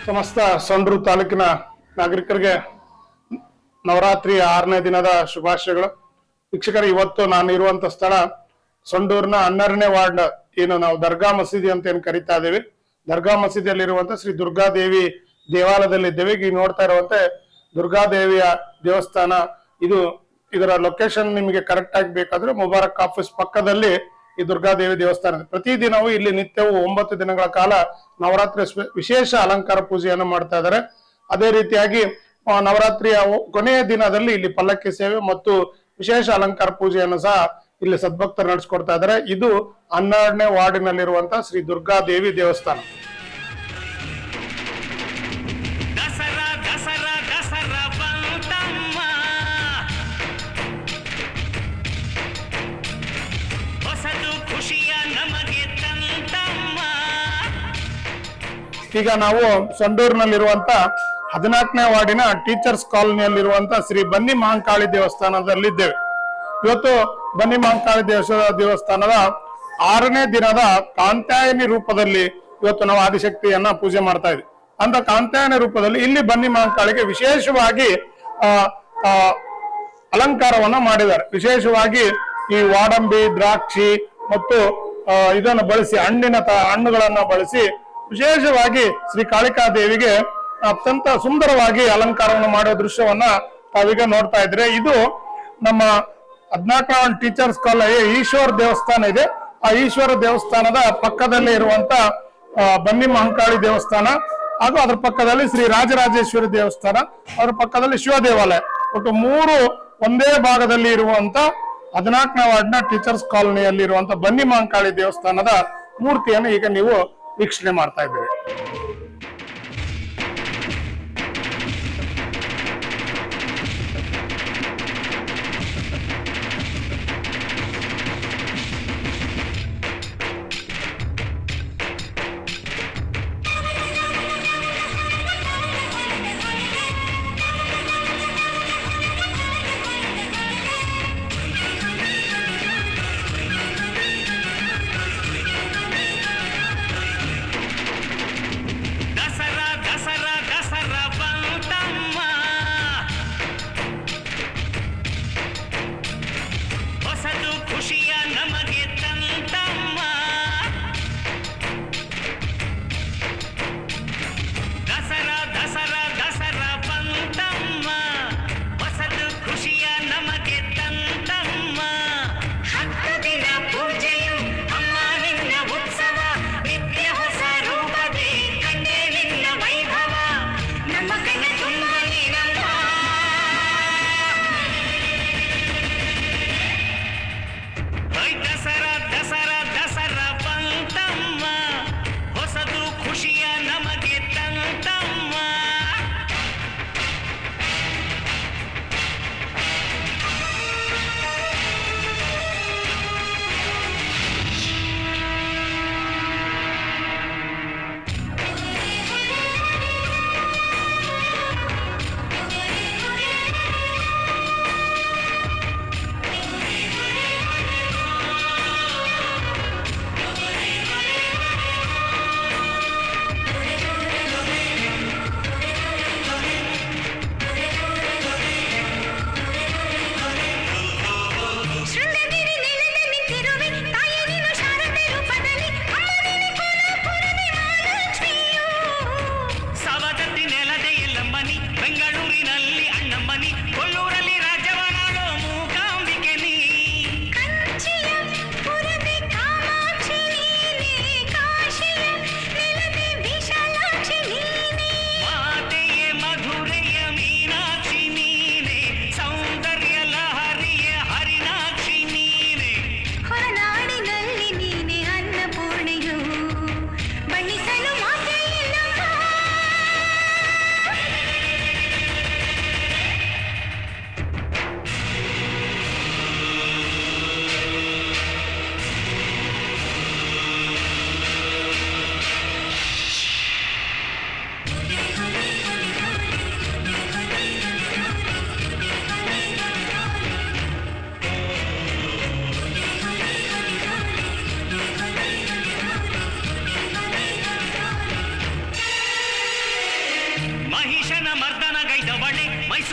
ಸಮಸ್ತ ಸೊಂಡೂರು ತಾಲೂಕಿನ ನಾಗರಿಕರಿಗೆ ನವರಾತ್ರಿ 6ನೇ ದಿನದ ಶುಭಾಶಯಗಳು. ವೀಕ್ಷಕರು, ಇವತ್ತು ನಾನು ಇರುವಂತ ಸ್ಥಳ ಸೊಂಡೂರಿನ 12ನೇ ವಾರ್ಡ್, ಏನು ನಾವು ದರ್ಗಾ ಮಸೀದಿ ಅಂತ ಏನು ಕರಿತಾ ಇದ್ದೇವೆ. ದರ್ಗಾ ಮಸೀದಿಯಲ್ಲಿರುವಂತ ಶ್ರೀ ದುರ್ಗಾದೇವಿ ದೇವಾಲಯದಲ್ಲಿದ್ದೇವೆ. ಈಗ ನೋಡ್ತಾ ಇರುವಂತೆ ದುರ್ಗಾದೇವಿಯ ದೇವಸ್ಥಾನ ಇದು. ಇದರ ಲೊಕೇಶನ್ ನಿಮಗೆ ಕರೆಕ್ಟ್ ಆಗಿ ಬೇಕಾದ್ರೆ ಮುಬಾರಕ್ ಆಫೀಸ್ ಪಕ್ಕದಲ್ಲಿ ಈ ದುರ್ಗಾದೇವಿ ದೇವಸ್ಥಾನ. ಪ್ರತಿದಿನವೂ ಇಲ್ಲಿ ನಿತ್ಯವೂ 9 ದಿನಗಳ ಕಾಲ ನವರಾತ್ರಿ ವಿಶೇಷ ಅಲಂಕಾರ ಪೂಜೆಯನ್ನು ಮಾಡ್ತಾ ಇದ್ದಾರೆ. ಅದೇ ರೀತಿಯಾಗಿ ನವರಾತ್ರಿಯ ಕೊನೆಯ ದಿನದಲ್ಲಿ ಇಲ್ಲಿ ಪಲ್ಲಕ್ಕಿ ಸೇವೆ ಮತ್ತು ವಿಶೇಷ ಅಲಂಕಾರ ಪೂಜೆಯನ್ನು ಸಹ ಇಲ್ಲಿ ಸದ್ಭಕ್ತರು ನಡೆಸ್ಕೊಡ್ತಾ ಇದ್ದಾರೆ. ಇದು 12ನೇ ವಾರ್ಡಿನಲ್ಲಿರುವಂತಹ ಶ್ರೀ ದುರ್ಗಾದೇವಿ ದೇವಸ್ಥಾನ. ಈಗ ನಾವು ಸೊಂಡೂರಿನಲ್ಲಿರುವಂತ 14ನೇ ವಾರ್ಡಿನ ಟೀಚರ್ಸ್ ಕಾಲೋನಿಯಲ್ಲಿರುವಂತ ಶ್ರೀ ಬನ್ನಿ ಮಹಾಂಕಾಳಿ ದೇವಸ್ಥಾನದಲ್ಲಿದ್ದೇವೆ. ಇವತ್ತು ಬನ್ನಿ ಮಹಾಂಕಾಳಿ ದೇವಸ್ಥಾನದ 6ನೇ ದಿನದ ಕಾಂತ್ಯಾಯನಿ ರೂಪದಲ್ಲಿ ಇವತ್ತು ನಾವು ಆದಿಶಕ್ತಿಯನ್ನ ಪೂಜೆ ಮಾಡ್ತಾ ಇದ್ವಿ. ಅಂತ ಕಾಂತ್ಯಾಯನಿ ರೂಪದಲ್ಲಿ ಇಲ್ಲಿ ಬನ್ನಿ ಮಹಾಂಕಾಳಿಗೆ ವಿಶೇಷವಾಗಿ ಅಲಂಕಾರವನ್ನ ಮಾಡಿದ್ದಾರೆ. ವಿಶೇಷವಾಗಿ ಈ ವಾಡಂಬಿ, ದ್ರಾಕ್ಷಿ ಮತ್ತು ಇದನ್ನು ಬಳಸಿ ಹಣ್ಣುಗಳನ್ನ ಬಳಸಿ ವಿಶೇಷವಾಗಿ ಶ್ರೀ ಕಾಳಿಕಾ ದೇವಿಗೆ ಅತ್ಯಂತ ಸುಂದರವಾಗಿ ಅಲಂಕಾರವನ್ನು ಮಾಡೋ ದೃಶ್ಯವನ್ನ ತಾವೀಗ ನೋಡ್ತಾ ಇದ್ರೆ. ಇದು ನಮ್ಮ 14ನೇ ಟೀಚರ್ಸ್ ಕಾಲೇಜ್ ಈಶ್ವರ ದೇವಸ್ಥಾನ ಇದೆ. ಆ ಈಶ್ವರ ದೇವಸ್ಥಾನದ ಪಕ್ಕದಲ್ಲಿ ಇರುವಂತ ಬನ್ನಿ ಮಹಾಂಕಾಳಿ ದೇವಸ್ಥಾನ ಹಾಗೂ ಅದ್ರ ಪಕ್ಕದಲ್ಲಿ ಶ್ರೀ ರಾಜರಾಜೇಶ್ವರಿ ದೇವಸ್ಥಾನ, ಅದ್ರ ಪಕ್ಕದಲ್ಲಿ ಶಿವ ದೇವಾಲಯ, ಒಟ್ಟು 3 ಒಂದೇ ಭಾಗದಲ್ಲಿ ಇರುವಂತ 14ನೇ ವಾರ್ಡ್ನ ಟೀಚರ್ಸ್ ಕಾಲೋನಿಯಲ್ಲಿ ಇರುವಂತ ಬನ್ನಿ ಮಹಾಂಕಾಳಿ ದೇವಸ್ಥಾನದ ಮೂರ್ತಿಯನ್ನು ಈಗ ನೀವು ವೀಕ್ಷಣೆ ಮಾಡ್ತಾ ಇದ್ದೀವಿ.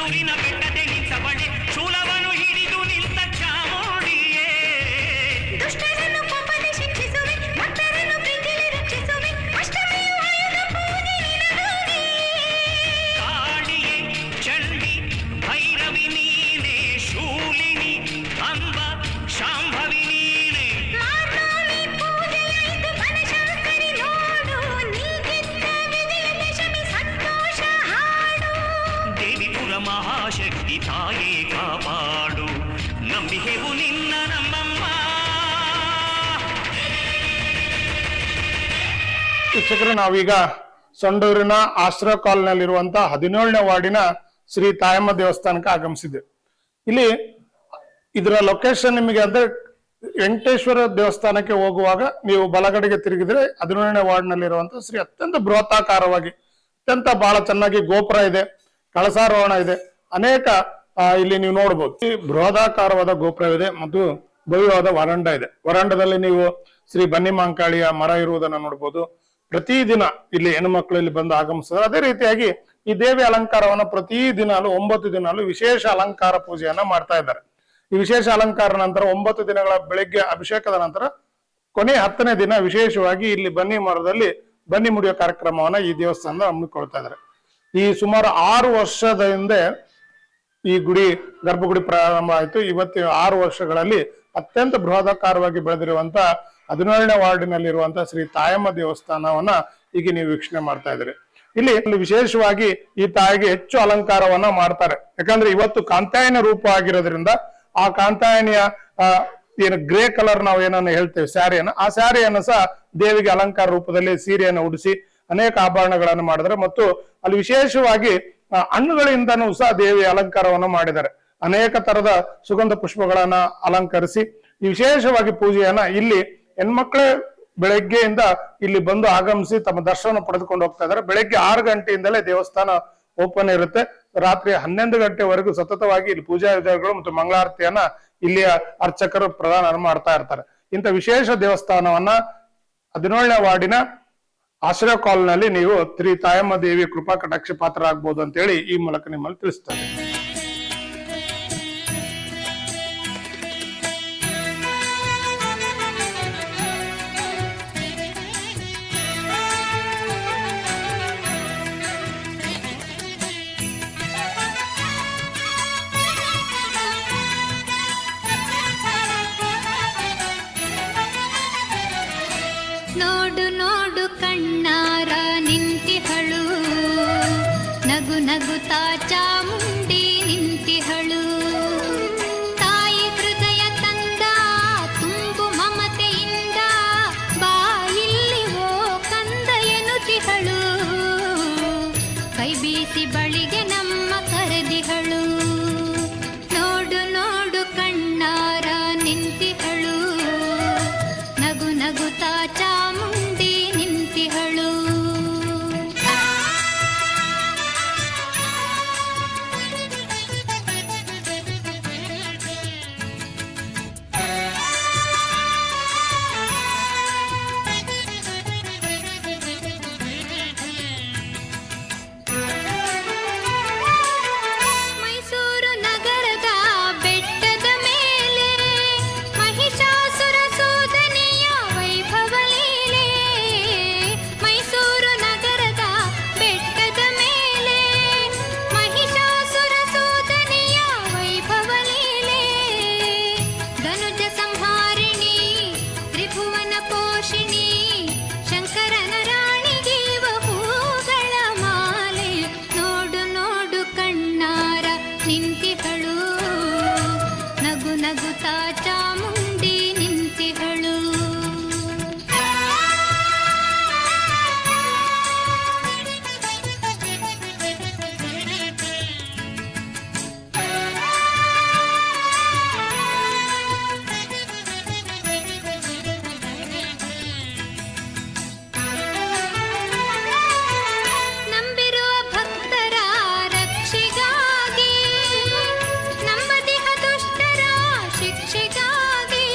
ಬಿರುವಿನ ಬೆಟ್ಟದೆ ನಿಂತವಳೆ ಶೂಲವನ್ನು ಹಿಡಿದು ನಿಂತ ಚಾಮುಂಡಿಯೇ ದುಷ್ಟರನ್ನು ಕೋಪದೆ ಶಿಕ್ಷಿಸುವೆ ಭಕ್ತರನ್ನು ಪ್ರೀತಿಯಲ್ಲಿ ರಕ್ಷಿಸುವೆ ಅಷ್ಟಮಿಯು ಆಯುಧ ಪೂಜೆ ನಿನಗಾಗಿ ಕಾಳಿಯೇ ಚಂಡಿ ಭೈರವಿ ನೀನೆ ಶೂಲಿನಿ ಅಂಬ ಶಾಂಭವಿ ನೀನೆ ಮಾರ್ನೋಮಿ ಪೂಜೆಯಾಯಿತು ಬನಶಂಕರಿ ನೋಡು ನೀ ಗೆದ್ದ ವಿಜಯದಶಮಿ ಸಂತೋಷ ಹಾಡು ದೇವಿಪುರ ಮಹಾಶಕ್ತಿ ತಾಯೇ ಕಾಪಾಡು ನಂಬಿಹೆವು ನಿನ್ನ ನಮ್ಮಮ್ಮ. ಶಿಕ್ಷಕರು ನಾವೀಗ ಸೊಂಡೂರಿನ ಆಶ್ರಯ ಕಾಲನಲ್ಲಿರುವಂತಹ 17ನೇ ವಾರ್ಡಿನ ಶ್ರೀ ತಾಯಮ್ಮ ದೇವಸ್ಥಾನಕ್ಕೆ ಆಗಮಿಸಿದೆ. ಇಲ್ಲಿ ಇದರ ಲೊಕೇಶನ್ ನಿಮಗೆ ಅಂದ್ರೆ ವೆಂಕಟೇಶ್ವರ ದೇವಸ್ಥಾನಕ್ಕೆ ಹೋಗುವಾಗ ನೀವು ಬಲಗಡೆಗೆ ತಿರುಗಿದ್ರೆ 17ನೇ ವಾರ್ಡ್ನಲ್ಲಿರುವಂತಹ ಶ್ರೀ ಅತ್ಯಂತ ಬೃಹತಾಕಾರವಾಗಿ ಅತ್ಯಂತ ಬಹಳ ಚೆನ್ನಾಗಿ ಗೋಪುರ ಇದೆ, ಕಳಸಾರೋಹಣ ಇದೆ, ಅನೇಕ ಇಲ್ಲಿ ನೀವು ನೋಡಬಹುದು. ಈ ಬೃಹದಾಕಾರವಾದ ಗೋಪುರವಿದೆ ಮತ್ತು ಭವ್ಯವಾದ ವರಾಂಡ ಇದೆ. ವರಾಂಡದಲ್ಲಿ ನೀವು ಶ್ರೀ ಬನ್ನಿ ಮಾಂಕಾಳಿಯ ಮರ ಇರುವುದನ್ನ ನೋಡಬಹುದು. ಪ್ರತಿದಿನ ಇಲ್ಲಿ ಹೆಣ್ಣುಮಕ್ಕಳು ಇಲ್ಲಿ ಬಂದು ಆಗಮಿಸ್ತಾರೆ. ಅದೇ ರೀತಿಯಾಗಿ ಈ ದೇವಿ ಅಲಂಕಾರವನ್ನ ಪ್ರತಿದಿನಾಲು 9 ದಿನಾಲು ವಿಶೇಷ ಅಲಂಕಾರ ಪೂಜೆಯನ್ನ ಮಾಡ್ತಾ ಇದ್ದಾರೆ. ಈ ವಿಶೇಷ ಅಲಂಕಾರ ನಂತರ 9 ದಿನಗಳ ಬೆಳಿಗ್ಗೆ ಅಭಿಷೇಕದ ನಂತರ ಕೊನೆ 10ನೇ ದಿನ ವಿಶೇಷವಾಗಿ ಇಲ್ಲಿ ಬನ್ನಿ ಮರದಲ್ಲಿ ಬನ್ನಿ ಮುಡಿಯೋ ಕಾರ್ಯಕ್ರಮವನ್ನ ಈ ದೇವಸ್ಥಾನದ ಹಮ್ಮಿಕೊಳ್ತಾ ಇದ್ದಾರೆ. ಈ ಸುಮಾರು 6 ವರ್ಷದ ಹಿಂದೆ ಈ ಗರ್ಭಗುಡಿ ಪ್ರಾರಂಭ ಆಯಿತು. ಇವತ್ತು 6 ವರ್ಷಗಳಲ್ಲಿ ಅತ್ಯಂತ ಬೃಹದಾಕಾರವಾಗಿ ಬೆಳೆದಿರುವಂತ 17ನೇ ವಾರ್ಡಿನಲ್ಲಿರುವಂತಹ ಶ್ರೀ ತಾಯಮ್ಮ ದೇವಸ್ಥಾನವನ್ನ ಈಗ ನೀವು ವೀಕ್ಷಣೆ ಮಾಡ್ತಾ ಇದ್ದೀರಿ. ಇಲ್ಲಿ ವಿಶೇಷವಾಗಿ ಈ ತಾಯಿಗೆ ಹೆಚ್ಚು ಅಲಂಕಾರವನ್ನ ಮಾಡ್ತಾರೆ. ಯಾಕಂದ್ರೆ ಇವತ್ತು ಕಾಂತಾಯನ ರೂಪ ಆಗಿರೋದ್ರಿಂದ ಆ ಕಾಂತಾಯನಿಯ ಏನು ಗ್ರೇ ಕಲರ್ ನಾವು ಏನನ್ನ ಹೇಳ್ತೇವೆ ಸ್ಯಾರಿಯನ್ನ, ಆ ಸ್ಯಾರಿಯನ್ನು ಸಹ ದೇವಿಗೆ ಅಲಂಕಾರ ರೂಪದಲ್ಲಿ ಸೀರೆಯನ್ನು ಉಡಿಸಿ ಅನೇಕ ಆಭರಣಗಳನ್ನು ಮಾಡಿದ್ದಾರೆ. ಮತ್ತು ಅಲ್ಲಿ ವಿಶೇಷವಾಗಿ ಹಣ್ಣುಗಳಿಂದನೂ ಸಹ ದೇವಿ ಅಲಂಕಾರವನ್ನು ಮಾಡಿದ್ದಾರೆ. ಅನೇಕ ತರದ ಸುಗಂಧ ಪುಷ್ಪಗಳನ್ನ ಅಲಂಕರಿಸಿ ಈ ವಿಶೇಷವಾಗಿ ಪೂಜೆಯನ್ನ ಇಲ್ಲಿ ಹೆಣ್ಮಕ್ಳೇ ಬೆಳಗ್ಗೆಯಿಂದ ಇಲ್ಲಿ ಬಂದು ಆಗಮಿಸಿ ತಮ್ಮ ದರ್ಶನ ಪಡೆದುಕೊಂಡು ಹೋಗ್ತಾ ಇದ್ದಾರೆ. ಬೆಳಗ್ಗೆ 6 ಗಂಟೆಯಿಂದಲೇ ದೇವಸ್ಥಾನ ಓಪನ್ ಇರುತ್ತೆ. ರಾತ್ರಿ 11 ಗಂಟೆವರೆಗೂ ಸತತವಾಗಿ ಇಲ್ಲಿ ಪೂಜಾ ವಿಧಾನಗಳು ಮತ್ತು ಮಂಗಳಾರತಿಯನ್ನ ಇಲ್ಲಿಯ ಅರ್ಚಕರು ಪ್ರದಾನ ಮಾಡ್ತಾ ಇರ್ತಾರೆ. ಇಂಥ ವಿಶೇಷ ದೇವಸ್ಥಾನವನ್ನ 17ನೇ ವಾರ್ಡಿನ ಆಶ್ರಯ ಕಾಲ್ನಲ್ಲಿ ನೀವು ಶ್ರೀ ತಾಯಮ್ಮ ದೇವಿ ಕೃಪಾ ಕಟಾಕ್ಷ ಪಾತ್ರರಾಗಬಹುದು ಅಂತ ಹೇಳಿ ಈ ಮೂಲಕ ನಿಮ್ಮಲ್ಲಿ ತಿಳಿಸ್ತಾರೆ. ನೋಡು ನೋಡು ಕಣ್ಣಾರ ನಿಂತಿಹಳು ನಗು ನಗುತ್ತಾ ಚಾಮುಂಡಿ ನಿಂತಿಹಳು ತಾಯಿ ಹೃದಯ ತಂದ ತುಂಬು ಮಮತೆಯಿಂದ ಬಾಯಿಲ್ಲಿ ಓ ಕಂದ ಎನ್ನುತ್ತಿಹಳು ಕೈ ಬೀಸಿ ಬಳಿಗೆ ನಮ್ಮ ಕರೆದಿಹಳು ನೋಡು ನೋಡು ಕಣ್ಣಾರ ನಿಂತಿಹಳು ನಗು ನಗುತ್ತಾ ಚಾಮುಂಡಿ ನಿಂತಿಹಳು ಮೈಸೂರು ನಗರದ ಬೆಟ್ಟದ ಮೇಲೆ ಮಹಿಷಾಸುರ ಸೋದನೆಯ ವೈಭವ ಲೀಲೆ ಮೈಸೂರು ನಗರದ ಬೆಟ್ಟದ ಮೇಲೆ ಮಹಿಷಾಸುರ ಸೋದನೆಯ ವೈಭವ ಲೀಲೆ ಧನುಜ ಸಂಹಾರಿಣಿ ತ್ರಿಭುವನ ಪೋಷಿಣಿ ಶಂಕರನ ರಾಣಿ ಜೀವ ಹೂಗಳ ಮಾಲೆ ನೋಡು ನೋಡು ಕಣ್ಣಾರ ನಿಂತಿಹಳು ನಗು ನಗುತ್ತಾ ಚಾಮುಂಡಿ ನಿಂತಿಹಳು ನಂಬಿರುವ ಭಕ್ತರ ರಕ್ಷೆಗಾಗಿ ನಂಬದಿಹ ದುಷ್ಟರ ಶಿಕ್ಷೆಗಾಗಿ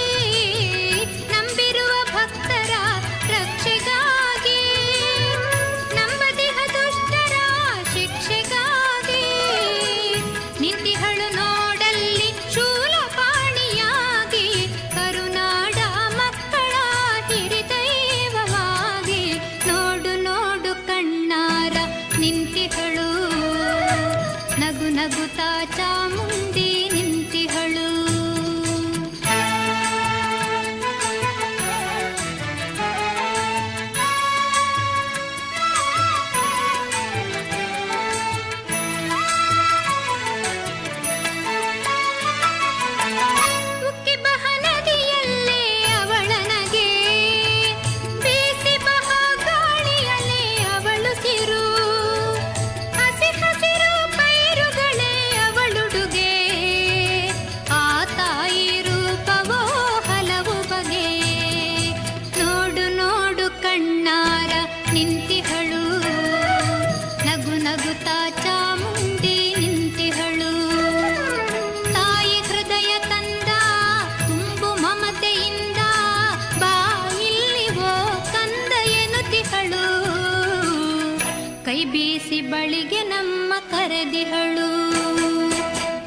ಬೀಸಿ ಬಳಿಗೆ ನಮ್ಮ ಕರೆದಿಹಳು.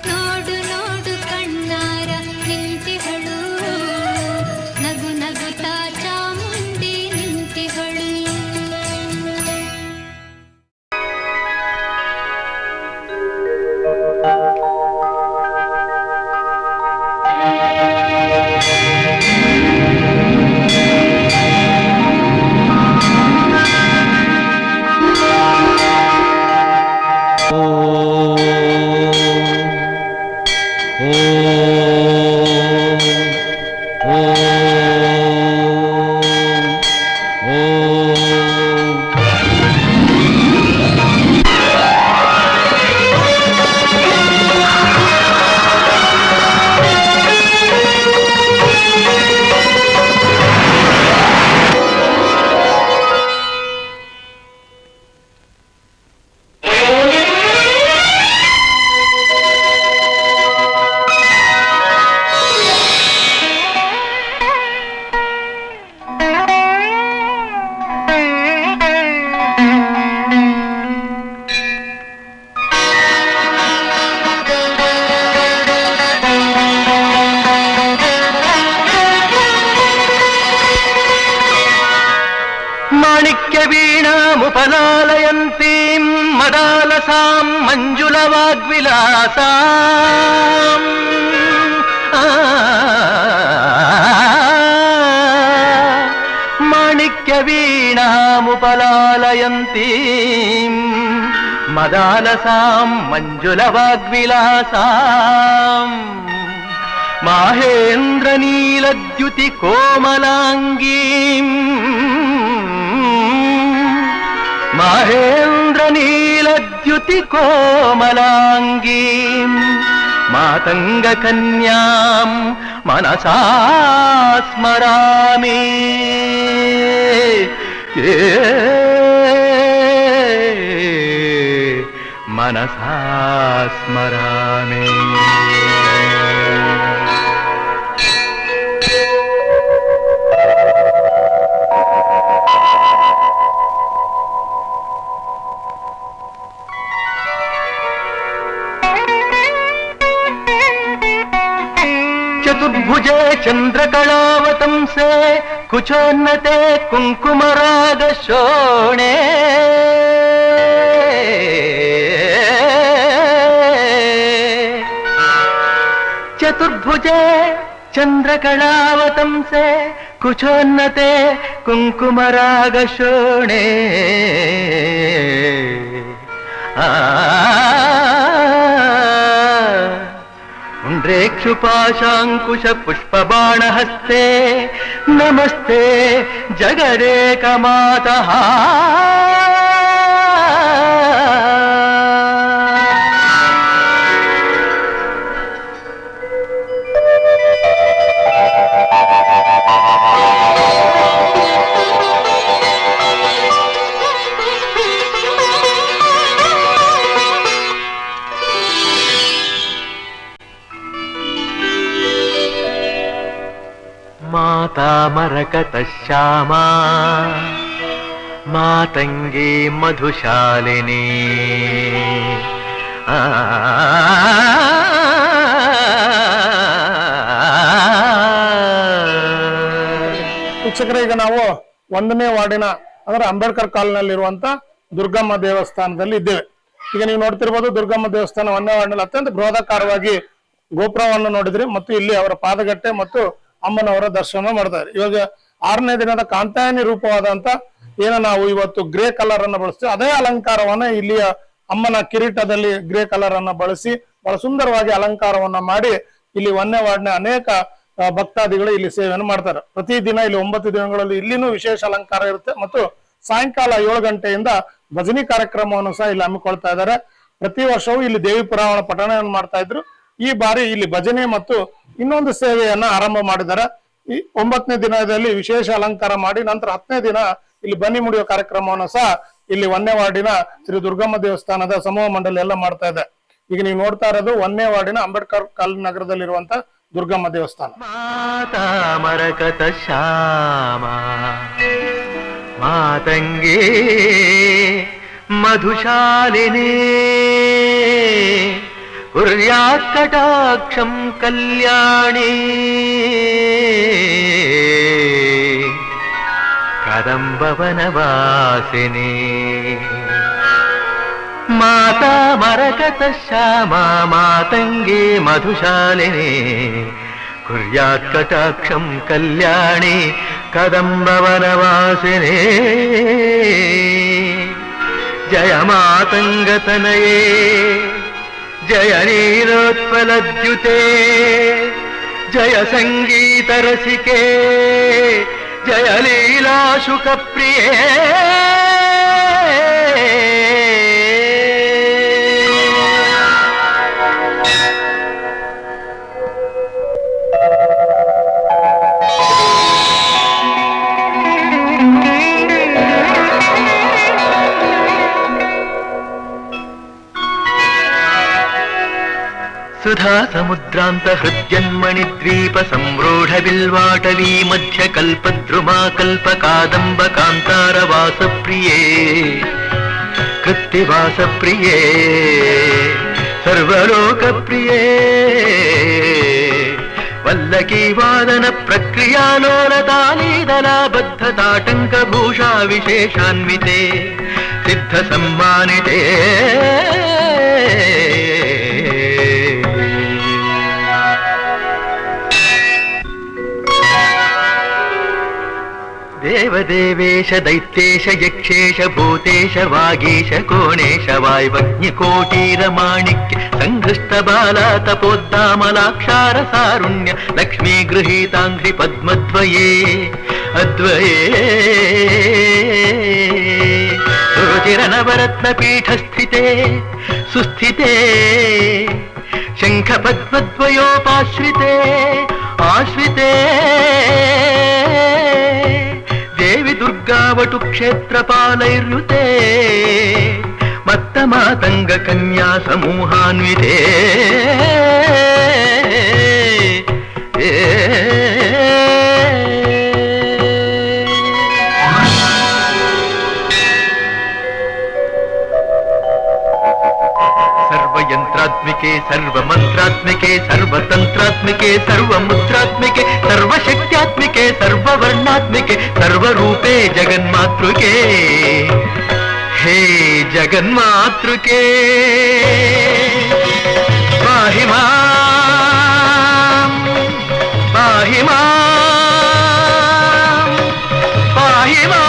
ನೋಡು ನೋಡು ಕಣ್ಣಾರ ನಿಂತಿಹಳು, ನಗು ನಗುತ್ತಾ ಚಾಮುಂಡಿ ನಿಂತಿಹಳು. ಮಾಣಿಕ್ಯವೀಣಾಮುಪಲಾಲಯಂತೀಂ ಮದಾಲಸಾಂ ಮಂಜುಳವಾಗ್ವಿಲಾಸಾಂ ಮಾಣಿಕ್ಯವೀಣಾಮುಪಲಾಲಯಂತೀಂ ಮದಾಲಸಾಂ ಮಂಜುಳವಾಗ್ವಿಲಾಸಾಂ ಮಾಹೇಂದ್ರ ನೀಲದ್ಯುತಿ ಕೋಮಲಾಂಗೀಂ ಮಹೇಂದ್ರ ನೀಲದ್ಯುತಿ ಕೋಮಲಾಂಗೀಂ ಮಾತಂಗ ಕನ್ಯಾಂ ಮನಸಾ ಸ್ಮರಾಮಿ ಮನಸಾ ಸ್ಮರಾಮಿ. चतुर्भुजे चंद्रकलावतंसे कुचोन्नते कुंकुमराग शोणे चतुर्भुजे चंद्रकलावतंसे कुचोन्नते कुंकुमराग शोणे पुण्ड्रेक्षुपाशाङ्कुश पुष्पबाणहस्ते नमस्ते जगदेकमातः. माता मरकत श्यामा मातंगी मधुशालिनी ಶಿಕ್ಷಕರೇ, ಈಗ ನಾವು 1ನೇ ವಾರ್ಡಿನ ಅಂದ್ರೆ ಅಂಬೇಡ್ಕರ್ ಕಾಲೋನಿಯಲ್ಲಿರುವಂತ ದುರ್ಗಮ್ಮ ದೇವಸ್ಥಾನದಲ್ಲಿ ಇದ್ದೇವೆ. ಈಗ ನೀವು ನೋಡ್ತಿರ್ಬೋದು, ದುರ್ಗಮ್ಮ ದೇವಸ್ಥಾನ 1ನೇ ವಾರ್ಡಿನಲ್ಲಿ ಅತ್ಯಂತ ಬೃಹದಾಕಾರವಾಗಿ ಗೋಪುರವನ್ನು ನೋಡಿದ್ರಿ ಮತ್ತು ಇಲ್ಲಿ ಅವರ ಪಾದಗಟ್ಟೆ ಮತ್ತು ಅಮ್ಮನವರ ದರ್ಶನ ಮಾಡ್ತಾರೆ. ಇವಾಗ 6ನೇ ದಿನದ ಕಾಂತಾಯನಿ ರೂಪವಾದಂತ ನಾವು ಇವತ್ತು ಗ್ರೇ ಕಲರ್ ಅನ್ನ ಬಳಸ್ತೀವಿ, ಅದೇ ಅಲಂಕಾರವನ್ನ ಇಲ್ಲಿಯ ಅಮ್ಮನ ಕಿರೀಟದಲ್ಲಿ ಗ್ರೇ ಕಲರ್ ಅನ್ನ ಬಳಸಿ ಬಹಳ ಸುಂದರವಾಗಿ ಅಲಂಕಾರವನ್ನ ಮಾಡಿ ಇಲ್ಲಿ 1ನೇ ವಾರ್ಡ್ನ ಅನೇಕ ಭಕ್ತಾದಿಗಳು ಇಲ್ಲಿ ಸೇವೆಯನ್ನು ಮಾಡ್ತಾರೆ. ಪ್ರತಿದಿನ ಇಲ್ಲಿ 9 ದಿನಗಳಲ್ಲಿ ಇಲ್ಲಿನೂ ವಿಶೇಷ ಅಲಂಕಾರ ಇರುತ್ತೆ ಮತ್ತು ಸಾಯಂಕಾಲ 7 ಗಂಟೆಯಿಂದ ಭಜನಿ ಕಾರ್ಯಕ್ರಮವನ್ನು ಸಹ ಇಲ್ಲಿ ಹಮ್ಮಿಕೊಳ್ತಾ ಇದ್ದಾರೆ. ಪ್ರತಿ ವರ್ಷವೂ ಇಲ್ಲಿ ದೇವಿ ಪುರಾಣ ಪಠಣವನ್ನು ಮಾಡ್ತಾ ಇದ್ರು. ಈ ಬಾರಿ ಇಲ್ಲಿ ಭಜನೆ ಮತ್ತು ಇನ್ನೊಂದು ಸೇವೆಯನ್ನ ಆರಂಭ ಮಾಡಿದ್ದಾರೆ. ಈ 9ನೇ ದಿನದಲ್ಲಿ ವಿಶೇಷ ಅಲಂಕಾರ ಮಾಡಿ ನಂತರ 10ನೇ ದಿನ ಇಲ್ಲಿ ಬನ್ನಿ ಮುಡಿಯೋ ಕಾರ್ಯಕ್ರಮವನ್ನು ಸಹ ಇಲ್ಲಿ 1ನೇ ವಾರ್ಡಿನ ಶ್ರೀ ದುರ್ಗಮ್ಮ ದೇವಸ್ಥಾನದ ಸಮೂಹ ಮಂಡಳಿ ಎಲ್ಲ ಮಾಡ್ತಾ ಇದೆ. ಈಗ ನೀವು ನೋಡ್ತಾ ಇರೋದು 1ನೇ ವಾರ್ಡಿನ ಅಂಬೇಡ್ಕರ್ ಕಾಲೋನಿ ನಗರದಲ್ಲಿರುವಂತ ದುರ್ಗಮ್ಮ ದೇವಸ್ಥಾನ. ಮಾತಾ ಮರಕತ ಶ್ಯಾಮ ಮಾತಂಗಿ మధుశాలినే కుర్యాత్ కటాక్షం కళ్యాణి కదంబవనవాసిని మాతా మరకత శ్యామా మాతంగే మధుశాలిని కుర్యాత్ కటాక్షం కళ్యాణి కదంబవనవాసిని జయ మాతంగతనయే జయ నీలోత్పలద్యుతే జయ సంగీతరసికే జయ లీలాశుకప్రియే సుధా సముద్రాంత హృద్యన్మణి ద్వీప సంరూఢ బిల్వాటవీ మధ్య కల్పద్రుమా కల్ప కాదంబ కాంతారవాస ప్రియే కృత్తివాస ప్రియే సర్వలోక ప్రియే వల్లకీ వాదన ప్రక్రియాలోలతాళీదలాబద్ధ తాటంక భూషా విశేషాన్వితే సిద్ధ సమ్మానితే దేవదేవేశ దైత్యేశ యక్షేశ భూతేశ వాగీశ కోణేశ వాయువజ్ఞకోటీరమాణిక్య సంఘృష్ట బాలా తపోద్దామలాక్షార సారుణ్య లక్ష్మీ గృహీతాంఘ్రి పద్మద్వయే అద్వయే రుచిరనవరత్న పీఠస్థితే సుస్థితే శంఖ పద్మద్వయోపాశ్రితే ఆశ్రితే దేవి దుర్గావటు క్షేత్రపాలైర్యుతే మత్తమాతంగ కన్యా సమూహాన్వితే सर्वयंत्रात्मिके सर्वमंत्रात्मिके सर्वतंत्रात्मिके सर्वमुद्रात्मिके सर्वशक्त्यात्मिके सर्ववर्णात्मिके सर्वरूपे जगन्मातृके हे जगन्मातृके पाहि मां पाहि मां पाहि मां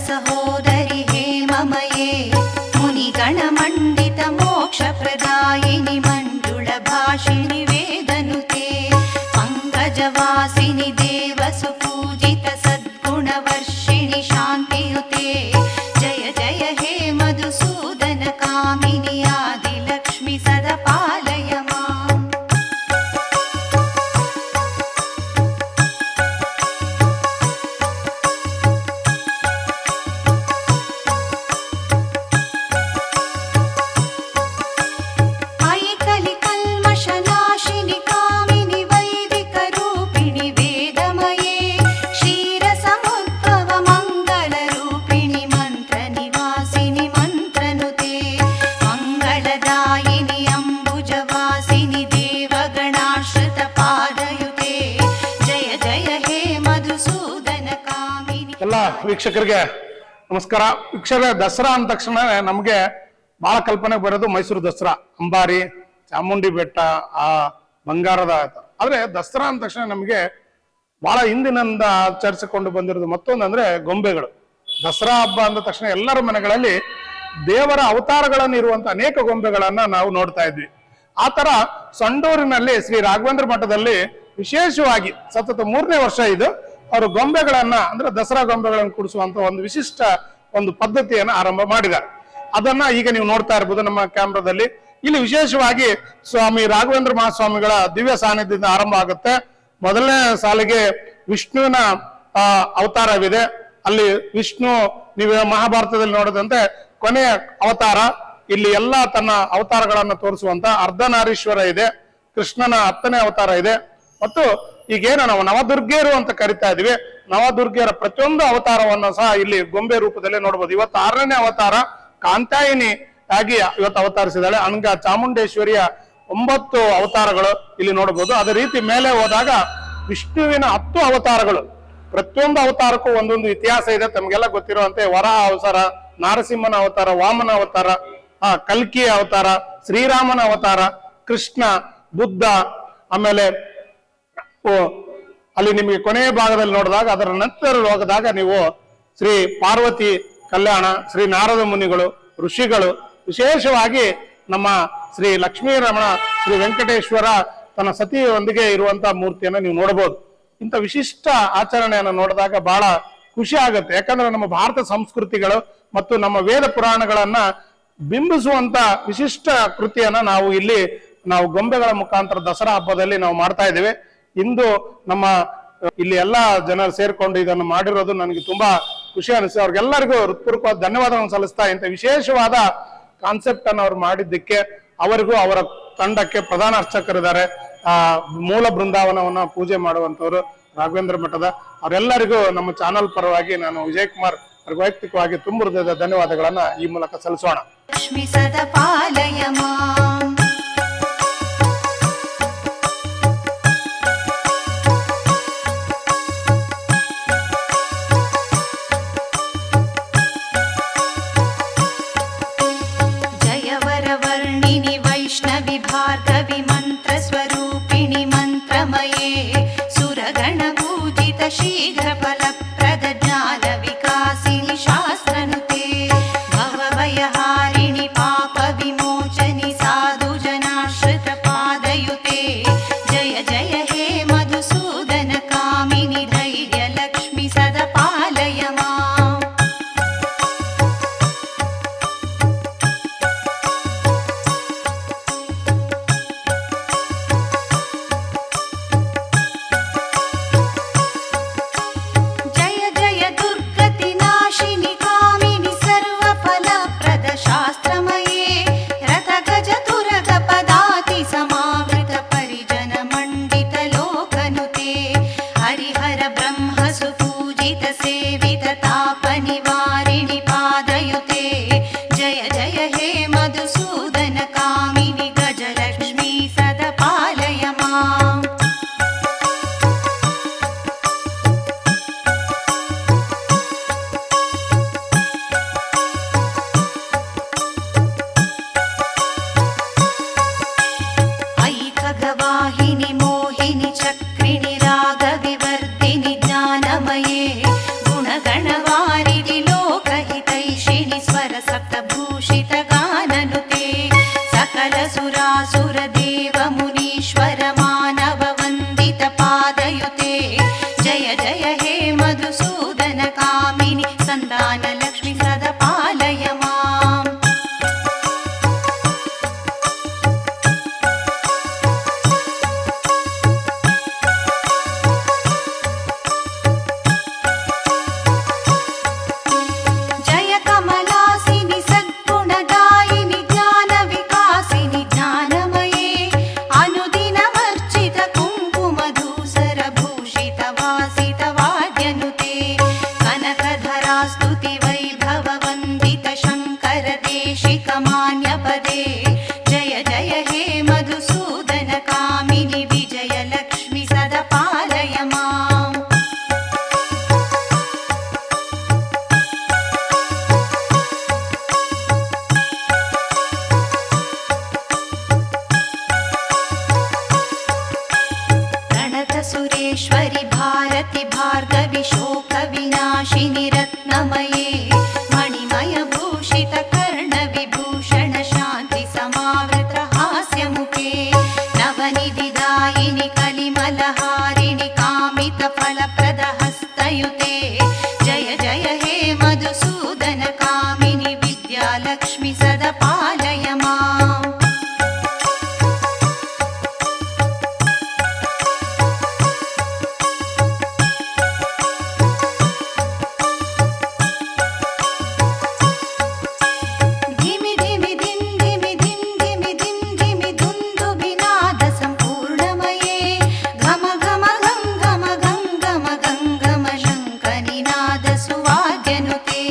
सहोदरि हेममये मुनिगणमण्डित मोक्षप्रदायिनि मण्डुलभाषिणि वेदनुते पङ्कजवासिनि देवसुपूजित सद्गुणवर्षिणि शान्तियुते जय जय हे मधुसूदन कामिनि आदिलक्ष्मि सदा पालय माम् कलिकल्मषनाशिनि कामिनि वैदिकरूपिणि वेदमये क्षीरसमुद्भव मङ्गलरूपिणि मन्त्रनिवासिनि मन्त्रनुते मङ्गलदायिनि अम्बुजवासिनि देवगणाश्रितपादयुते जय जय हे मधुसूदन कामिनि ಎಲ್ಲ ವೀಕ್ಷಕರಿಗೆ ನಮಸ್ಕಾರ. ವೀಕ್ಷಕರೇ, ದಸರಾ ಅಂದ ತಕ್ಷಣ ನಮಗೆ ಬಹಳ ಕಲ್ಪನೆ ಬರೋದು ಮೈಸೂರು ದಸರಾ, ಅಂಬಾರಿ, ಚಾಮುಂಡಿ ಬೆಟ್ಟ, ಆ ಬಂಗಾರದ. ಆದ್ರೆ ದಸರಾ ಅಂದ ತಕ್ಷಣ ನಮಗೆ ಬಹಳ ಹಿಂದಿನಿಂದ ಆಚರಿಸಿಕೊಂಡು ಬಂದಿರೋದು ಮತ್ತೊಂದು ಅಂದ್ರೆ ಗೊಂಬೆಗಳು. ದಸರಾ ಹಬ್ಬ ಅಂದ ತಕ್ಷಣ ಎಲ್ಲರ ಮನೆಗಳಲ್ಲಿ ದೇವರ ಅವತಾರಗಳನ್ನು ಇರುವಂತ ಅನೇಕ ಗೊಂಬೆಗಳನ್ನ ನಾವು ನೋಡ್ತಾ ಇದ್ವಿ. ಆ ತರ ಸಂಡೂರಿನಲ್ಲಿ ಶ್ರೀ ರಾಘವೇಂದ್ರ ಮಠದಲ್ಲಿ ವಿಶೇಷವಾಗಿ ಸತತ 3ನೇ ವರ್ಷ ಇದು ಅವರು ಗೊಂಬೆಗಳನ್ನ ಅಂದ್ರೆ ದಸರಾ ಗೊಂಬೆಗಳನ್ನು ಕೂಡಿಸುವಂತ ಒಂದು ವಿಶಿಷ್ಟ ಒಂದು ಪದ್ಧತಿಯನ್ನು ಆರಂಭ ಮಾಡಿದ್ದಾರೆ. ಅದನ್ನ ಈಗ ನೀವು ನೋಡ್ತಾ ಇರ್ಬೋದು ನಮ್ಮ ಕ್ಯಾಮ್ರಾದಲ್ಲಿ. ಇಲ್ಲಿ ವಿಶೇಷವಾಗಿ ಸ್ವಾಮಿ ರಾಘವೇಂದ್ರ ಮಹಾಸ್ವಾಮಿಗಳ ದಿವ್ಯ ಸಾನ್ನಿಧ್ಯದಿಂದ ಆರಂಭ ಆಗುತ್ತೆ. ಮೊದಲನೇ ಸಾಲಿಗೆ ವಿಷ್ಣುವಿನ ಅವತಾರವಿದೆ. ಅಲ್ಲಿ ವಿಷ್ಣು ನೀವು ಮಹಾಭಾರತದಲ್ಲಿ ನೋಡಿದಂತೆ ಕೊನೆಯ ಅವತಾರ. ಇಲ್ಲಿ ಎಲ್ಲಾ ತನ್ನ ಅವತಾರಗಳನ್ನು ತೋರಿಸುವಂತ ಅರ್ಧನಾರೀಶ್ವರ ಇದೆ. ಕೃಷ್ಣನ 10ನೇ ಅವತಾರ ಇದೆ. ಮತ್ತು ಈಗೇನು ನಾವು ನವದುರ್ಗೆಯರು ಅಂತ ಕರಿತಾ ಇದೀವಿ, ನವದುರ್ಗೆಯರ ಪ್ರತಿಯೊಂದು ಅವತಾರವನ್ನು ಸಹ ಇಲ್ಲಿ ಗೊಂಬೆ ರೂಪದಲ್ಲಿ ನೋಡ್ಬೋದು. ಇವತ್ತು 6ನೇ ಅವತಾರ ಕಾಂತಾಯಿನಿ ಆಗಿ ಇವತ್ತು ಅವತರಿಸಿದಾಳೆ. ಹಂಗ ಚಾಮುಂಡೇಶ್ವರಿಯ 9 ಅವತಾರಗಳು ಇಲ್ಲಿ ನೋಡಬಹುದು. ಅದೇ ರೀತಿ ಮೇಲೆ ಹೋದಾಗ ವಿಷ್ಣುವಿನ 10 ಅವತಾರಗಳು, ಪ್ರತಿಯೊಂದು ಅವತಾರಕ್ಕೂ ಒಂದೊಂದು ಇತಿಹಾಸ ಇದೆ. ತಮಗೆಲ್ಲ ಗೊತ್ತಿರುವಂತೆ ವರಾಹ ಅವತಾರ, ನಾರಸಿಂಹನ ಅವತಾರ, ವಾಮನ ಅವತಾರ, ಕಲ್ಕಿಯ ಅವತಾರ, ಶ್ರೀರಾಮನ ಅವತಾರ, ಕೃಷ್ಣ, ಬುದ್ಧ. ಆಮೇಲೆ ಅಲ್ಲಿ ನಿಮಗೆ ಕೊನೆಯ ಭಾಗದಲ್ಲಿ ನೋಡಿದಾಗ ಅದರ ನಂತರ ಹೋಗದಾಗ ನೀವು ಶ್ರೀ ಪಾರ್ವತಿ ಕಲ್ಯಾಣ, ಶ್ರೀ ನಾರದ ಮುನಿಗಳು, ಋಷಿಗಳು, ವಿಶೇಷವಾಗಿ ನಮ್ಮ ಶ್ರೀ ಲಕ್ಷ್ಮೀ ರಮಣ, ಶ್ರೀ ವೆಂಕಟೇಶ್ವರ ತನ್ನ ಸತಿಯೊಂದಿಗೆ ಇರುವಂತಹ ಮೂರ್ತಿಯನ್ನು ನೀವು ನೋಡಬಹುದು. ಇಂಥ ವಿಶಿಷ್ಟ ಆಚರಣೆಯನ್ನು ನೋಡಿದಾಗ ಬಹಳ ಖುಷಿ ಆಗುತ್ತೆ. ಯಾಕಂದ್ರೆ ನಮ್ಮ ಭಾರತ ಸಂಸ್ಕೃತಿಗಳು ಮತ್ತು ನಮ್ಮ ವೇದ ಪುರಾಣಗಳನ್ನ ಬಿಂಬಿಸುವಂತ ವಿಶಿಷ್ಟ ಕೃತಿಯನ್ನ ನಾವು ಗೊಂಬೆಗಳ ಮುಖಾಂತರ ದಸರಾ ಹಬ್ಬದಲ್ಲಿ ನಾವು ಮಾಡ್ತಾ ಇದ್ದೇವೆ. ಇಂದು ನಮ್ಮ ಇಲ್ಲಿ ಎಲ್ಲಾ ಜನರು ಸೇರ್ಕೊಂಡು ಇದನ್ನು ಮಾಡಿರೋದು ನನಗೆ ತುಂಬಾ ಖುಷಿ ಅನಿಸ್ತು. ಅವ್ರಿಗೆಲ್ಲರಿಗೂ ಹೃತ್ಪೂರ್ವಕವಾದ ಧನ್ಯವಾದಗಳನ್ನು ಸಲ್ಲಿಸ್ತಾ, ಇಂಥ ವಿಶೇಷವಾದ ಕಾನ್ಸೆಪ್ಟ್ ಅನ್ನು ಅವ್ರು ಮಾಡಿದ್ದಕ್ಕೆ ಅವರಿಗೂ ಅವರ ತಂಡಕ್ಕೆ ಪ್ರಧಾನ ಅರ್ಚಕರಿದ್ದಾರೆ, ಮೂಲ ಬೃಂದಾವನವನ್ನ ಪೂಜೆ ಮಾಡುವಂತವ್ರು ರಾಘವೇಂದ್ರ ಮಠದ ಅವರೆಲ್ಲರಿಗೂ ನಮ್ಮ ಚಾನಲ್ ಪರವಾಗಿ ನಾನು ವಿಜಯ್ ಕುಮಾರ್ ಅವ್ರಿಗೆ ವೈಯಕ್ತಿಕವಾಗಿ ತುಂಬ ಹೃದಯದ ಧನ್ಯವಾದಗಳನ್ನ ಈ ಮೂಲಕ ಸಲ್ಲಿಸೋಣ. ಲಕ್ಷ್ಮಿ ಸದಾ ಪಾಲಯ ಮಾಂ. जयवरवर्णिनि वैष्णवि भार्गवि मन्त्रस्वरूपिणि मन्त्रमये सुरगणपूजित शीघ्रफलप्रद ज्ञानविकासिनि शास्त्रनुते भवभयहारिणि पापविमोचनि साधु सन्तानलक्ष्मी सदा पालय माम् जय कमलासिनि सद्गुणदायिनि ज्ञानविकासिनि ज्ञानमये अनुदिनमर्चित कुङ्कुमधूसरभूषितवासितवाद्यनुते कनकधरा स्तुतिवैभववन्दित शङ्करदेशिकमान्यपदे जय जय हे मधुसूदन कामिनि विजयलक्ष्मि सदा पालय माम् प्रणतसुरेश्वरि भारति भार्गवि शोकविनाशिनि रत्नमये मणिमयभूषित कर्णविभूषण शान्ति समावृत हास्यमुखे नवनिधिदायिनि कलिमलहारिणि कामितफलप्रदहस्तयुते जय जय हे मधुसूदन कामिनि विद्यालक्ष्मि सदा पालय माम् धिमि धिमि धिं धिमि धिं धिमि धिं धिमि धुन्दुभिनाद सम्पूर्णमये घम घम घं घम घं घम घं घम शङ्खनिनाद सुवाद्यनुते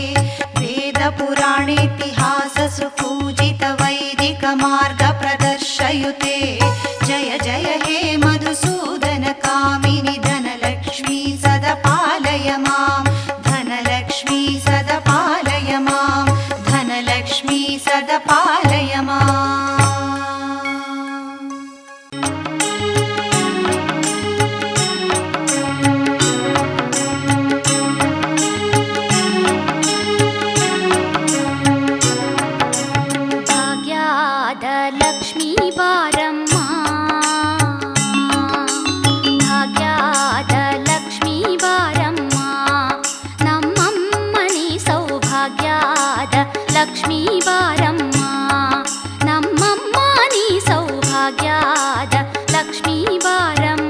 वेदपुराणेतिहास सुपूजित वैदिक मार्ग प्रदर्शयुते जय जय हे मधुसूदन कामिनि धनलक्ष्मी सदा पालय माम् धनलक्ष्मी सदा पालय माम् धनलक्ष्मी सदा पालय माम् ಭಾಗ್ಯಾದ ಲಕ್ಷ್ಮೀ ಬಾರಮ್ಮ ಭಾಗ್ಯಾದ ಲಕ್ಷ್ಮೀ ಬಾರಮ್ಮ ನಮ್ಮಮ್ಮನಿ ಸೌಭಾಗ್ಯಾದ ಲಕ್ಷ್ಮೀ ಬಾರಮ್ಮ ನಮ್ಮಮ್ಮನಿ ಸೌಭಾಗ್ಯಾದ ಲಕ್ಷ್ಮೀ ಬಾರಮ್ಮ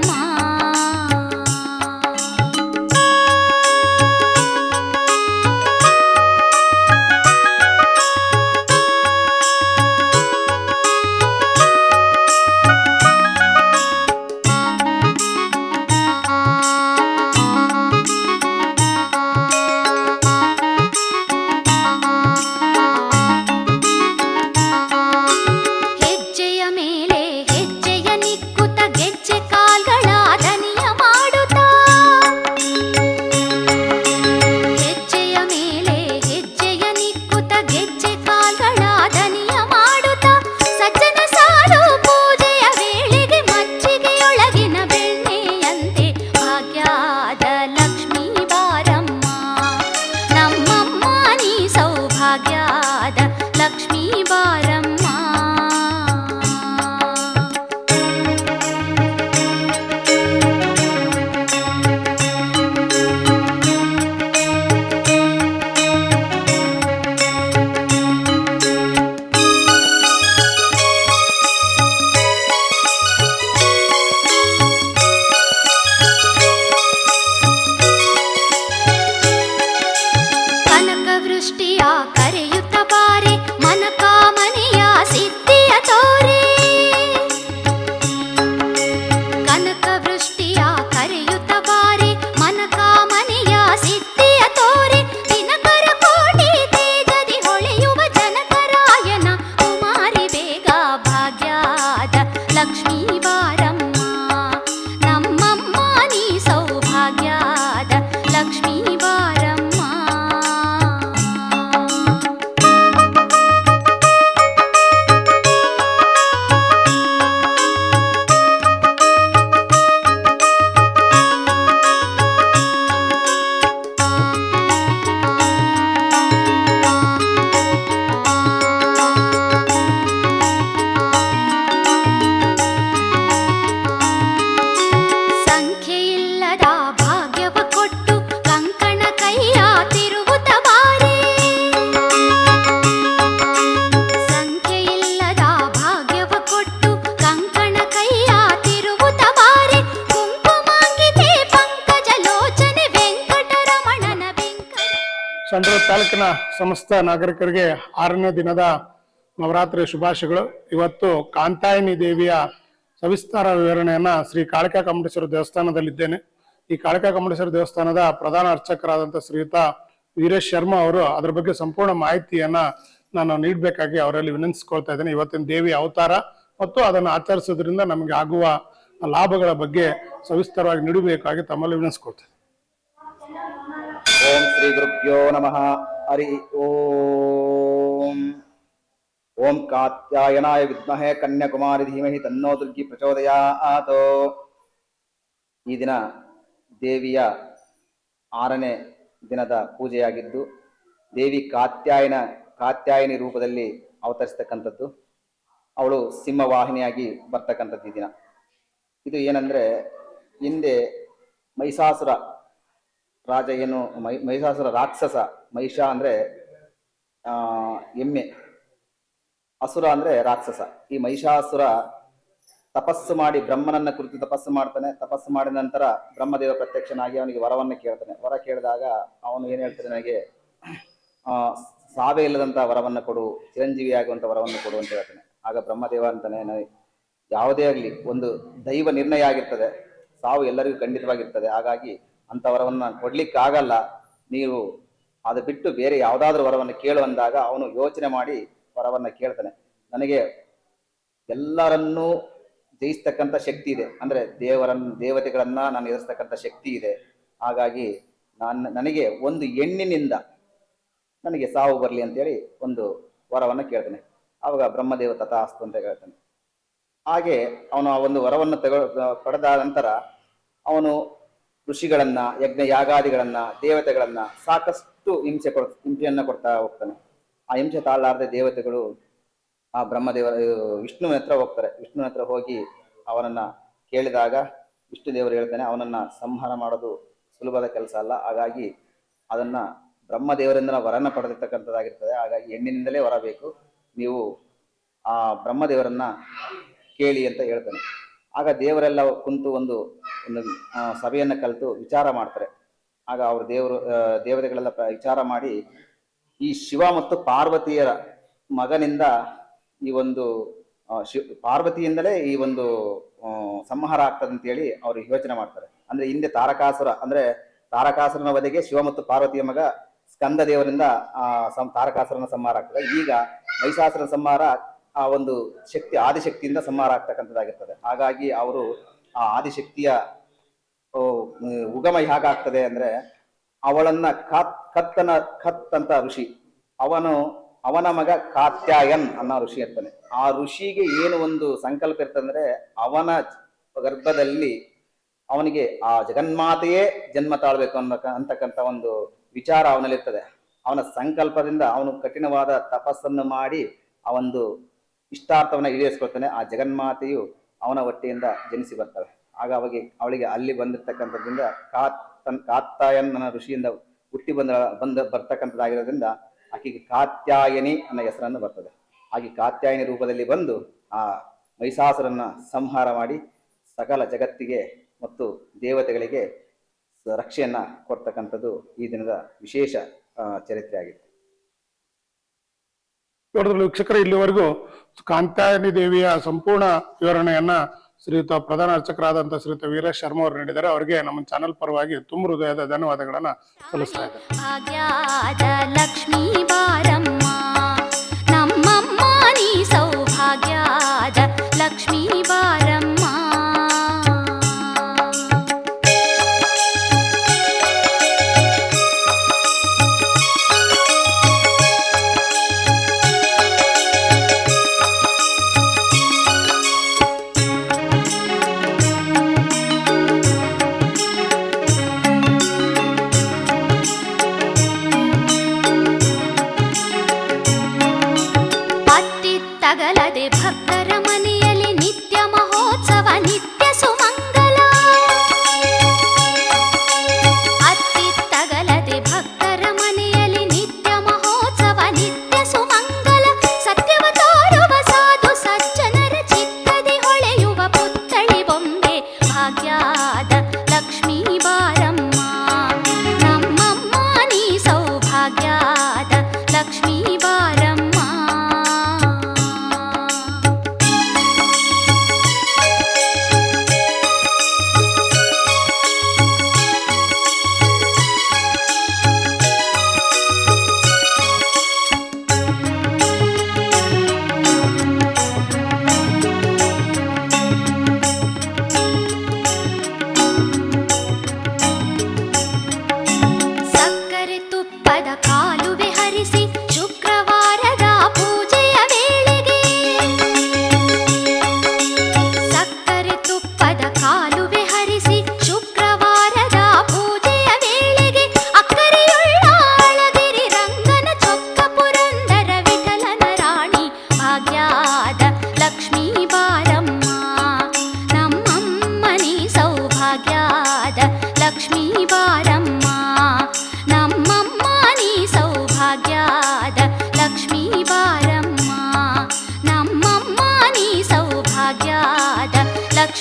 ಸಂಡೂರು ತಾಲೂಕಿನ ಸಮಸ್ತ ನಾಗರಿಕರಿಗೆ 6ನೇ ದಿನದ ನವರಾತ್ರಿ ಶುಭಾಶಯಗಳು. ಇವತ್ತು ಕಾಂತಾಯಿನಿ ದೇವಿಯ ಸವಿಸ್ತಾರ ವಿವರಣೆಯನ್ನ ಶ್ರೀ ಕಾಳಿಕಾ ಕಮಟೇಶ್ವರ ದೇವಸ್ಥಾನದಲ್ಲಿದ್ದೇನೆ. ಈ ಕಾಳಿಕಾ ಕಮಟೇಶ್ವರ ದೇವಸ್ಥಾನದ ಪ್ರಧಾನ ಅರ್ಚಕರಾದಂಥ ಶ್ರೀಯುತ ವೀರೇಶ್ ಶರ್ಮಾ ಅವರು ಅದರ ಬಗ್ಗೆ ಸಂಪೂರ್ಣ ಮಾಹಿತಿಯನ್ನ ನಾನು ನೀಡಬೇಕಾಗಿ ಅವರಲ್ಲಿ ವಿನಂತಿಸ್ಕೊಳ್ತಾ ಇದ್ದೇನೆ. ಇವತ್ತಿನ ದೇವಿ ಅವತಾರ ಮತ್ತು ಅದನ್ನು ಆಚರಿಸೋದ್ರಿಂದ ನಮಗೆ ಆಗುವ ಲಾಭಗಳ ಬಗ್ಗೆ ಸವಿಸ್ತಾರವಾಗಿ ನೀಡಬೇಕಾಗಿ ತಮ್ಮಲ್ಲಿ ವಿನಂತಿಸ್ಕೊಳ್ತೇನೆ. ಓಂ ಶ್ರೀ ಗುರುಭ್ಯೋ ನಮಃ. ಹರಿ ಓಂ. ಓಂ ಕಾತ್ಯಾಯನಾಯ ವಿದ್ಮಹೇ ಕನ್ಯಾಕುಮಾರಿ ಧೀಮಹಿ ತನ್ನೋ ದುರ್ಗಿ ಪ್ರಚೋದಯಾತ್. ಈ ದಿನ ದೇವಿಯ 6ನೇ ದಿನದ ಪೂಜೆಯಾಗಿದ್ದು, ದೇವಿ ಕಾತ್ಯಾಯನಿ ರೂಪದಲ್ಲಿ ಅವತರಿಸ್ತಕ್ಕಂಥದ್ದು. ಅವಳು ಸಿಂಹವಾಹಿನಿಯಾಗಿ ಬರ್ತಕ್ಕಂಥದ್ದು ಈ ದಿನ. ಇದು ಏನಂದ್ರೆ, ಹಿಂದೆ ಮಹಿಷಾಸುರ ರಾಜ ಏನು ಮಹಿಷಾಸುರ ರಾಕ್ಷಸ, ಮಹಿಷ ಅಂದ್ರೆ ಎಮ್ಮೆ, ಅಸುರ ಅಂದ್ರೆ ರಾಕ್ಷಸ. ಈ ಮಹಿಷಾಸುರ ತಪಸ್ಸು ಮಾಡಿ ಬ್ರಹ್ಮನನ್ನ ಕುರಿತು ತಪಸ್ಸು ಮಾಡ್ತಾನೆ. ತಪಸ್ಸು ಮಾಡಿದ ನಂತರ ಬ್ರಹ್ಮದೇವ ಪ್ರತ್ಯಕ್ಷನಾಗಿ ಅವನಿಗೆ ವರವನ್ನು ಕೇಳ್ತಾನೆ. ವರ ಕೇಳಿದಾಗ ಅವನು ಏನ್ ಹೇಳ್ತಾನೆ, ನನಗೆ ಸಾವೇ ಇಲ್ಲದಂತ ವರವನ್ನು ಕೊಡು, ಚಿರಂಜೀವಿ ಆಗುವಂತ ವರವನ್ನು ಕೊಡು ಅಂತ ಹೇಳ್ತಾನೆ. ಆಗ ಬ್ರಹ್ಮದೇವ ಅಂತಾನೆ, ಯಾವುದೇ ಆಗಲಿ ಒಂದು ದೈವ ನಿರ್ಣಯ ಆಗಿರ್ತದೆ, ಸಾವು ಎಲ್ಲರಿಗೂ ಖಂಡಿತವಾಗಿರ್ತದೆ. ಹಾಗಾಗಿ ಅಂತ ವರವನ್ನು ಕೊಡ್ಲಿಕ್ಕೆ ಆಗಲ್ಲ, ನೀವು ಅದು ಬಿಟ್ಟು ಬೇರೆ ಯಾವುದಾದ್ರೂ ವರವನ್ನು ಕೇಳು ಅಂದಾಗ ಅವನು ಯೋಚನೆ ಮಾಡಿ ವರವನ್ನು ಕೇಳ್ತಾನೆ. ನನಗೆ ಎಲ್ಲರನ್ನೂ ಜಯಿಸ್ತಕ್ಕಂಥ ಶಕ್ತಿ ಇದೆ, ಅಂದ್ರೆ ದೇವತೆಗಳನ್ನ ನಾನು ಎದುರಿಸ್ತಕ್ಕಂಥ ಶಕ್ತಿ ಇದೆ. ಹಾಗಾಗಿ ನನಗೆ ಒಂದು ಹೆಣ್ಣಿನಿಂದ ನನಗೆ ಸಾವು ಬರಲಿ ಅಂತೇಳಿ ಒಂದು ವರವನ್ನು ಕೇಳ್ತಾನೆ. ಆವಾಗ ಬ್ರಹ್ಮದೇವ ತಥಾಸ್ತು ಅಂತ ಹೇಳ್ತಾನೆ. ಹಾಗೆ ಅವನು ಆ ಒಂದು ವರವನ್ನು ಪಡೆದ ನಂತರ ಅವನು ಋಷಿಗಳನ್ನ, ಯಜ್ಞ ಯಾಗಾದಿಗಳನ್ನ, ದೇವತೆಗಳನ್ನ ಸಾಕಷ್ಟು ಹಿಂಸೆಯನ್ನ ಕೊಡ್ತಾ ಹೋಗ್ತಾನೆ. ಆ ಹಿಂಸೆ ತಾಳಲಾರದೆ ದೇವತೆಗಳು ಆ ವಿಷ್ಣುವಿನ ಹತ್ರ ಹೋಗ್ತಾರೆ. ವಿಷ್ಣುವಿನ ಹತ್ರ ಹೋಗಿ ಅವನನ್ನ ಕೇಳಿದಾಗ ವಿಷ್ಣು ದೇವರು ಹೇಳ್ತಾನೆ, ಅವನನ್ನ ಸಂಹಾರ ಮಾಡೋದು ಸುಲಭದ ಕೆಲಸ ಅಲ್ಲ. ಹಾಗಾಗಿ ಅದನ್ನ ಬ್ರಹ್ಮದೇವರಿಂದ ವರನ ಪಡೆದಿರ್ತಕ್ಕಂಥದ್ದಾಗಿರ್ತದೆ. ಹಾಗಾಗಿ ಹೆಣ್ಣಿನಿಂದಲೇ ವರ ಬೇಕು, ನೀವು ಆ ಬ್ರಹ್ಮದೇವರನ್ನ ಕೇಳಿ ಅಂತ ಹೇಳ್ತಾನೆ. ಆಗ ದೇವರೆಲ್ಲ ಕುಂತು ಒಂದು ಸಭೆಯನ್ನ ಕಲಿತು ವಿಚಾರ ಮಾಡ್ತಾರೆ. ಆಗ ಅವರು ದೇವತೆಗಳೆಲ್ಲ ವಿಚಾರ ಮಾಡಿ, ಈ ಶಿವ ಮತ್ತು ಪಾರ್ವತಿಯರ ಮಗನಿಂದ ಈ ಒಂದು ಪಾರ್ವತಿಯಿಂದಲೇ ಈ ಒಂದು ಸಂಹಾರ ಆಗ್ತದೆ ಅಂತೇಳಿ ಅವರು ಯೋಚನೆ ಮಾಡ್ತಾರೆ. ಅಂದ್ರೆ ಹಿಂದೆ ತಾರಕಾಸುರನ ವಧೆಗೆ ಶಿವ ಮತ್ತು ಪಾರ್ವತಿಯ ಮಗ ಸ್ಕಂದ ದೇವರಿಂದ ತಾರಕಾಸುರನ ಸಂಹಾರ ಆಗ್ತದೆ. ಈಗ ಮಹಿಷಾಸುರನ ಸಂಹಾರ ಆ ಒಂದು ಶಕ್ತಿ ಆದಿಶಕ್ತಿಯಿಂದ ಸಂಹಾರ ಆಗ್ತಕ್ಕಂಥದ್ದಾಗಿರ್ತದೆ. ಹಾಗಾಗಿ ಅವರು ಆ ಆದಿಶಕ್ತಿಯ ಉಗಮ ಹೇಗಾಗ್ತದೆ ಅಂದ್ರೆ, ಅವಳನ್ನ ಖತ್ ಅಂತ ಋಷಿ, ಅವನ ಮಗ ಕಾತ್ಯಾಯನ್ ಅನ್ನೋ ಋಷಿ ಇರ್ತಾನೆ. ಆ ಋಷಿಗೆ ಏನು ಒಂದು ಸಂಕಲ್ಪ ಇರ್ತಂದ್ರೆ, ಅವನ ಗರ್ಭದಲ್ಲಿ ಅವನಿಗೆ ಆ ಜಗನ್ಮಾತೆಯೇ ಜನ್ಮ ತಾಳ್ಬೇಕು ಅಂತಕ್ಕಂಥ ಒಂದು ವಿಚಾರ ಅವನಲ್ಲಿರ್ತದೆ. ಅವನ ಸಂಕಲ್ಪದಿಂದ ಅವನು ಕಠಿಣವಾದ ತಪಸ್ಸನ್ನು ಮಾಡಿ ಆ ಒಂದು ಇಷ್ಟಾರ್ಥವನ್ನ ಈಡೇರಿಸ್ಕೊಳ್ತಾನೆ. ಆ ಜಗನ್ಮಾತೆಯು ಅವನ ಹೊಟ್ಟೆಯಿಂದ ಜನಿಸಿ ಬರ್ತಾಳೆ. ಆಗ ಅವಳಿಗೆ ಅಲ್ಲಿ ಬಂದಿರ್ತಕ್ಕಂಥದ್ರಿಂದ ಕಾತ್ಯಾಯನ್ ನನ್ನ ಋಷಿಯಿಂದ ಹುಟ್ಟಿ ಬರ್ತಕ್ಕಂಥದ್ದಾಗಿರೋದ್ರಿಂದ ಆಕೆಗೆ ಕಾತ್ಯಾಯನಿ ಅನ್ನೋ ಹೆಸರನ್ನು ಬರ್ತದೆ. ಹಾಗೆ ಕಾತ್ಯಾಯನಿ ರೂಪದಲ್ಲಿ ಬಂದು ಆ ಮಹಿಷಾಸುರನ್ನ ಸಂಹಾರ ಮಾಡಿ ಸಕಲ ಜಗತ್ತಿಗೆ ಮತ್ತು ದೇವತೆಗಳಿಗೆ ರಕ್ಷೆಯನ್ನ ಕೊಡ್ತಕ್ಕಂಥದ್ದು ಈ ದಿನದ ವಿಶೇಷ ಚರಿತ್ರೆ ಆಗಿದೆ. ವೀಕ್ಷಕರ, ಇಲ್ಲಿವರೆಗೂ ಕಾಂತಾಯನಿ ದೇವಿಯ ಸಂಪೂರ್ಣ ವಿವರಣೆಯನ್ನ ಶ್ರೀಯುತ ಪ್ರಧಾನ ಅರ್ಚಕರಾದಂತಹ ಶ್ರೀಯುತ ವೀರೇಶ್ ಶರ್ಮಾ ಅವರು ನೀಡಿದ್ದಾರೆ. ಅವರಿಗೆ ನಮ್ಮ ಚಾನೆಲ್ ಪರವಾಗಿ ತುಂಬ ಹೃದಯದ ಧನ್ಯವಾದಗಳನ್ನ ಸಲ್ಲಿಸ್ತಾ ಇದ್ದಾರೆ. ಭಾಗ್ಯದ ಲಕ್ಷ್ಮೀ ಬಾರಮ್ಮ, ನಮ್ಮಮ್ಮ ನೀ ಸೌಭಾಗ್ಯದ ಲಕ್ಷ್ಮೀ ಬಾರಮ್ಮ.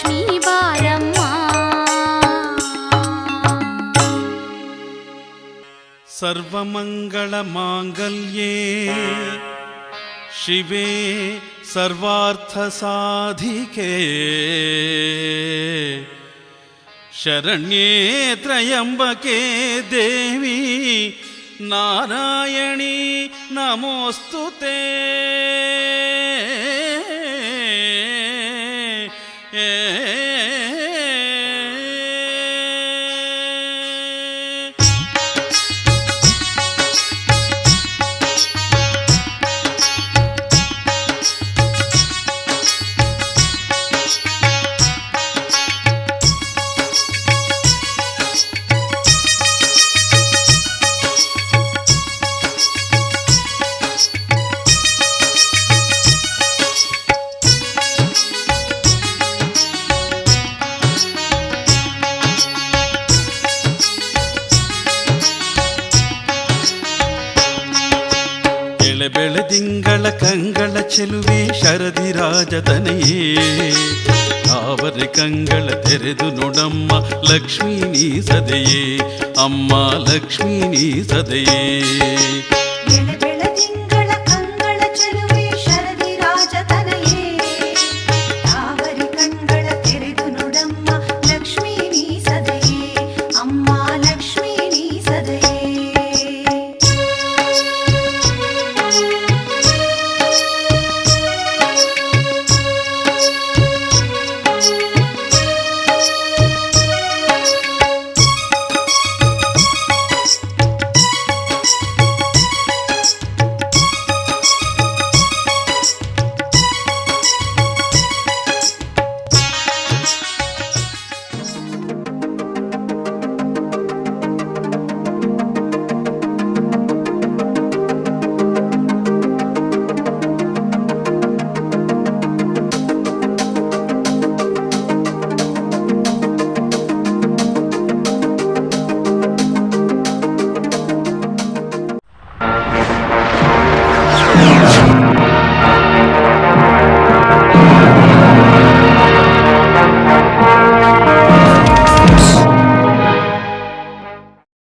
ಲಕ್ಷ್ಮೀ ಬಾರಮ್ಮ. ಸರ್ವಮಂಗಳ ಮಾಂಗಲ್ಯೇ ಶಿವೆ ಸರ್ವಾರ್ಥ ಸಾಧಿಕೆ ಶರಣ್ಯೇ ತ್ರಯಂಬಕೆ ದೇವಿ ನಾರಾಯಣಿ ನಮೋಸ್ತುತೇ. ಬೆಳೆದಿಂಗಳ ಕಂಗಳ ಚೆಲುವೆ ಶರದಿ ರಾಜತನೆಯೇ ತಾವರೆ ಕಂಗಳ ತೆರೆದು ನೋಡಮ್ಮ ಲಕ್ಷ್ಮೀ ನೀ ಸದೆಯೇ ಅಮ್ಮ ಲಕ್ಷ್ಮೀ ನೀ ಸದೆಯೇ.